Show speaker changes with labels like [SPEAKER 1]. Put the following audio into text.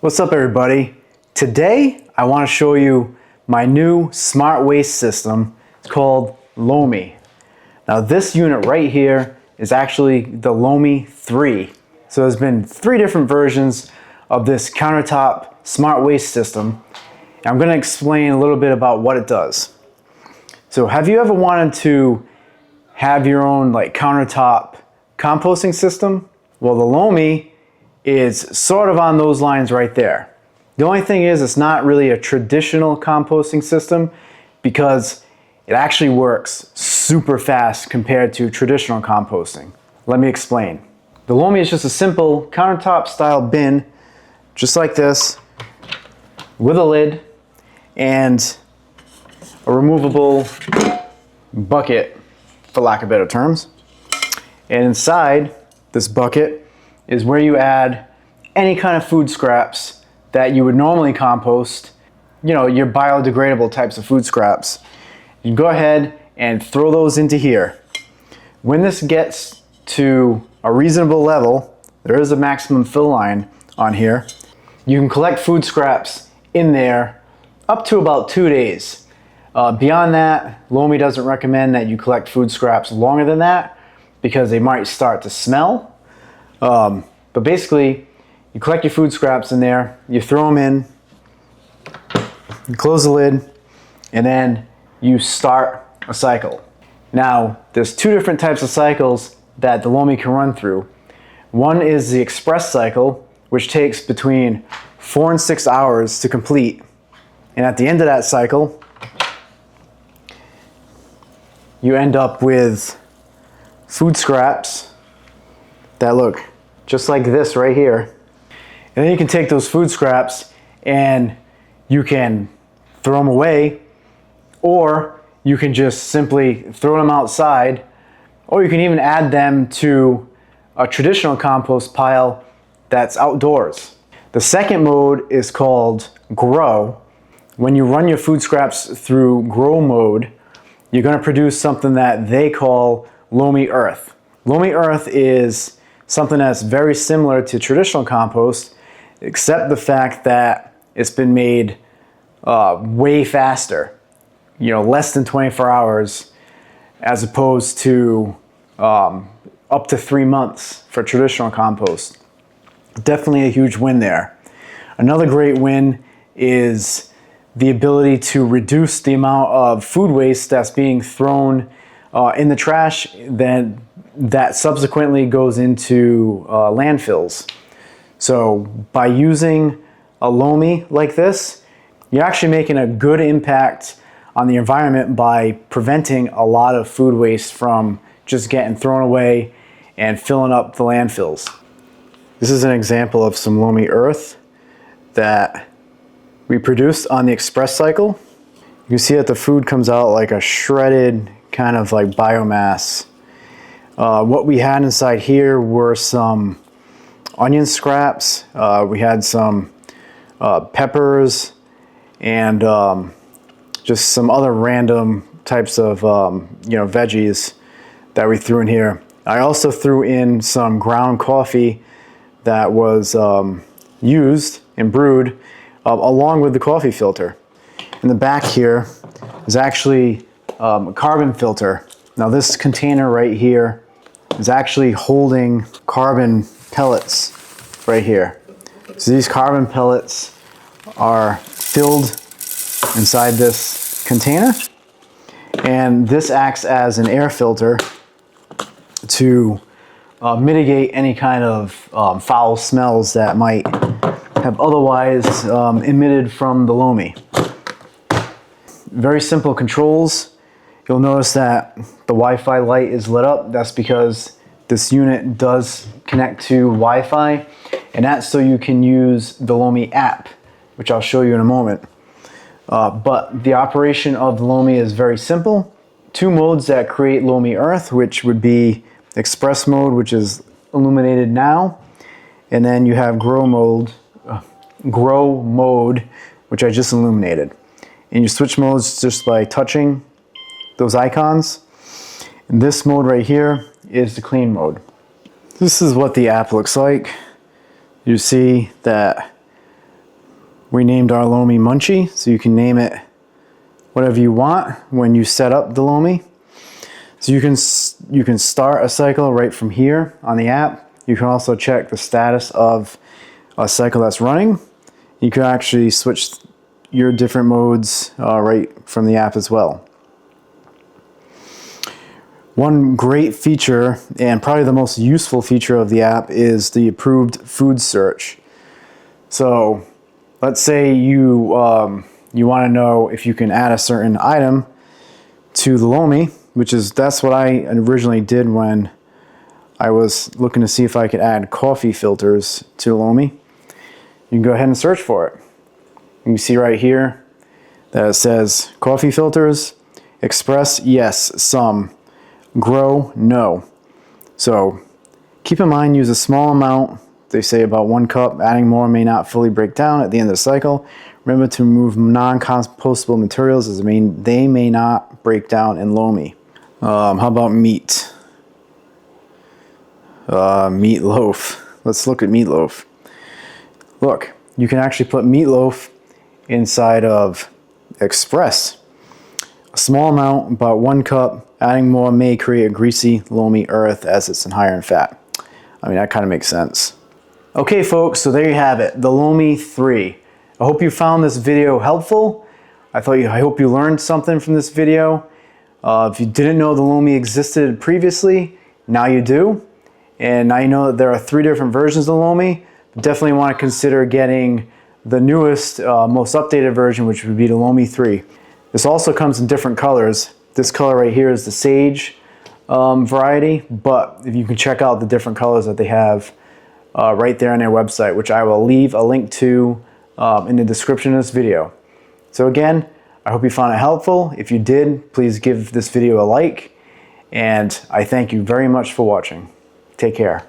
[SPEAKER 1] What's up everybody? Today I want to show you my new smart waste system. It's called Lomi. Now this unit right here is actually the Lomi 3. So there's been 3 different versions of this countertop smart waste system. And I'm going to explain a little bit about what it does. So have you ever wanted to have your own countertop composting system? Well, the Lomi is sort of on those lines right there. The only thing is it's not really a traditional composting system because it actually works super fast compared to traditional composting. Let me explain. The Lomi is just a simple countertop style bin, just like this, with a lid and a removable bucket, for lack of better terms. And inside this bucket is where you add any kind of food scraps that you would normally compost, your biodegradable types of food scraps. You go ahead and throw those into here. When this gets to a reasonable level, there is a maximum fill line on here, you can collect food scraps in there up to about 2 days. Beyond that, Lomi doesn't recommend that you collect food scraps longer than that because they might start to smell. But basically, you collect your food scraps in there, you throw them in, you close the lid, and then you start a cycle. Now, there's 2 different types of cycles that the Lomi can run through. One is the express cycle, which takes between 4 and 6 hours to complete. And at the end of that cycle, you end up with food scraps that look just like this right here. And then you can take those food scraps and you can throw them away, or you can just simply throw them outside, or you can even add them to a traditional compost pile that's outdoors. The second mode is called grow. When you run your food scraps through grow mode, you're going to produce something that they call Lomi Earth. Lomi Earth is something that's very similar to traditional compost, except the fact that it's been made way faster, less than 24 hours, as opposed to up to 3 months for traditional compost. Definitely a huge win there. Another great win is the ability to reduce the amount of food waste that's being thrown in the trash that subsequently goes into landfills. So by using a Lomi like this, you're actually making a good impact on the environment by preventing a lot of food waste from just getting thrown away and filling up the landfills. This is an example of some Lomi Earth that we produced on the express cycle. You can see that the food comes out like a shredded kind of like biomass. What we had inside here were some onion scraps. We had some peppers and just some other random types of veggies that we threw in here. I also threw in some ground coffee that was used and brewed along with the coffee filter. In the back here is actually a carbon filter. Now this container right here is actually holding carbon pellets right here. So these carbon pellets are filled inside this container, and this acts as an air filter to mitigate any kind of foul smells that might have otherwise emitted from the Lomi. Very simple controls. You'll notice that the Wi-Fi light is lit up. That's because this unit does connect to Wi-Fi, and that's so you can use the Lomi app, which I'll show you in a moment. But the operation of the Lomi is very simple. 2 modes that create Lomi Earth, which would be express mode, which is illuminated now, and then you have grow mode, which I just illuminated. And you switch modes just by touching those icons. And this mode right here is the clean mode. This is what the app looks like. You see that We named our Lomi Munchie, so you can name it whatever you want when you set up the Lomi. So you can start a cycle right from here on the app. You can also check the status of a cycle that's running. You can actually switch your different modes right from the app as well. One great feature, and probably the most useful feature of the app, is the approved food search. So let's say you want to know if you can add a certain item to the Lomi, that's what I originally did when I was looking to see if I could add coffee filters to the Lomi. You can go ahead and search for it. You can see right here that it says coffee filters, express, yes, some, grow, no. So keep in mind, use a small amount. They say about 1 cup. Adding more may not fully break down at the end of the cycle. Remember to remove non-compostable materials as they may not break down in Lomi. How about meat? Meatloaf. Let's look at meatloaf. Look, you can actually put meatloaf inside of Express. A small amount, about 1 cup. Adding more may create a greasy, loamy earth as it's higher in fat. I mean, that kind of makes sense. Okay, folks, so there you have it, the Lomi 3. I hope you found this video helpful. I hope you learned something from this video. If you didn't know the Lomi existed previously, now you do. And now you know that there are 3 different versions of the Lomi. Definitely want to consider getting the newest, most updated version, which would be the Lomi 3. This also comes in different colors. This color right here is the sage variety, but if you can check out the different colors that they have right there on their website, which I will leave a link to in the description of this video. So again, I hope you found it helpful. If you did, please give this video a like, and I thank you very much for watching. Take care.